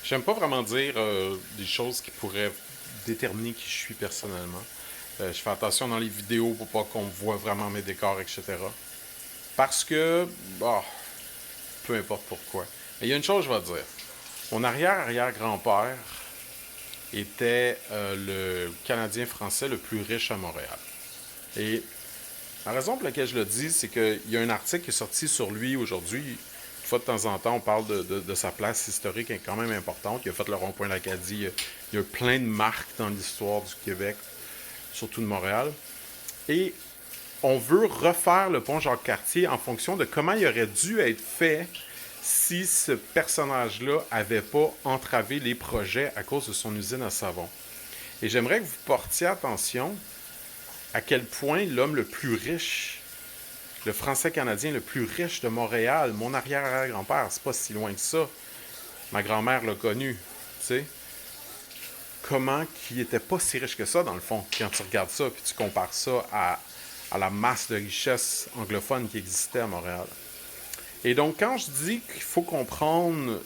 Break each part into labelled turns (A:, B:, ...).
A: J'aime pas vraiment dire des choses qui pourraient déterminer qui je suis personnellement. Je fais attention dans les vidéos pour pas qu'on voit vraiment mes décors, etc. Parce que, bah, peu importe pourquoi. Mais il y a une chose, je vais te dire. Mon arrière-arrière-grand-père était le Canadien français le plus riche à Montréal. Et la raison pour laquelle je le dis, c'est qu'il y a un article qui est sorti sur lui aujourd'hui. Une fois de temps en temps, on parle de sa place historique qui est quand même importante. Il a fait le rond-point d'Acadie. Il y a plein de marques dans l'histoire du Québec, surtout de Montréal. Et on veut refaire le pont Jacques-Cartier en fonction de comment il aurait dû être fait si ce personnage-là n'avait pas entravé les projets à cause de son usine à savon. Et j'aimerais que vous portiez attention à quel point l'homme le plus riche, le Français canadien le plus riche de Montréal, mon arrière-arrière-grand-père, c'est pas si loin que ça. Ma grand-mère l'a connu, tu sais. Comment qu'il était pas si riche que ça, dans le fond, quand tu regardes ça, puis tu compares ça à la masse de richesse anglophone qui existait à Montréal. Et donc, quand je dis qu'il faut comprendre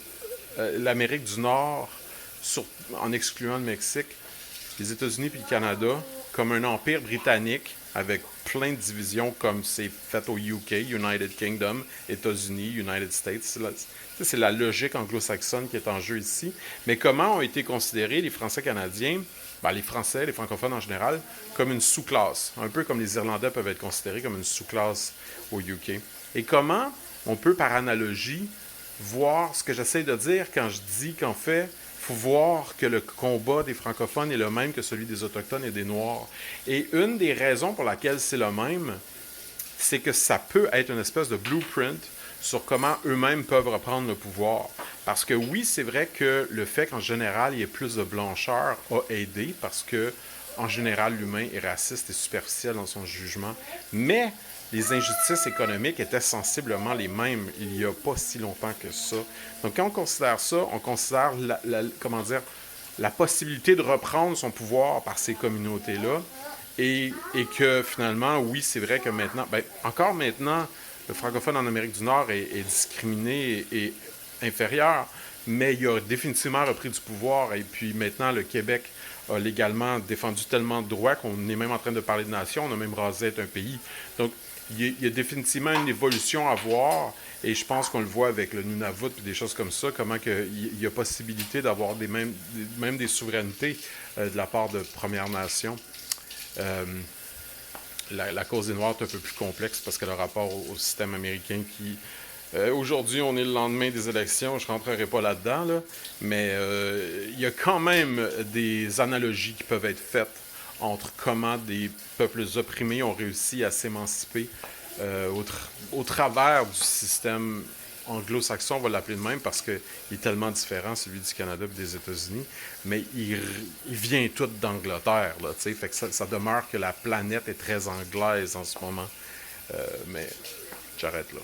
A: l'Amérique du Nord, en excluant le Mexique, les États-Unis puis le Canada, comme un empire britannique avec plein de divisions comme c'est fait au UK, United Kingdom, États-Unis, United States. C'est la logique anglo-saxonne qui est en jeu ici. Mais comment ont été considérés les Français canadiens, ben les Français, les francophones en général, comme une sous-classe, un peu comme les Irlandais peuvent être considérés comme une sous-classe au UK. Et comment on peut, par analogie, voir ce que j'essaie de dire quand je dis qu'en fait, il faut voir que le combat des francophones est le même que celui des Autochtones et des Noirs. Et une des raisons pour laquelle c'est le même, c'est que ça peut être une espèce de blueprint sur comment eux-mêmes peuvent reprendre le pouvoir. Parce que oui, c'est vrai que le fait qu'en général, il y ait plus de blancheur a aidé, parce que en général, l'humain est raciste et superficiel dans son jugement. Mais les injustices économiques étaient sensiblement les mêmes il n'y a pas si longtemps que ça. Donc quand on considère ça, on considère comment dire, la possibilité de reprendre son pouvoir par ces communautés-là. Et que finalement, oui, c'est vrai que maintenant, ben, encore maintenant, le francophone en Amérique du Nord est discriminé et inférieur, mais il a définitivement repris du pouvoir. Et puis maintenant, le Québec a légalement défendu tellement de droits qu'on est même en train de parler de nation, on a même rasé être un pays. Donc, il y a définitivement une évolution à voir, et je pense qu'on le voit avec le Nunavut et des choses comme ça, comment il y a possibilité d'avoir même des souverainetés de la part de Premières Nations. Euh, la cause des Noirs est un peu plus complexe parce que le rapport au système américain qui... aujourd'hui, on est le lendemain des élections, je ne rentrerai pas là-dedans, là, mais il y a quand même des analogies qui peuvent être faites entre comment des peuples opprimés ont réussi à s'émanciper au travers du système anglo-saxon, on va l'appeler de même parce qu'il est tellement différent, celui du Canada et des États-Unis, mais il vient tout d'Angleterre, là, tu sais, fait que ça demeure que la planète est très anglaise en ce moment. Mais j'arrête là.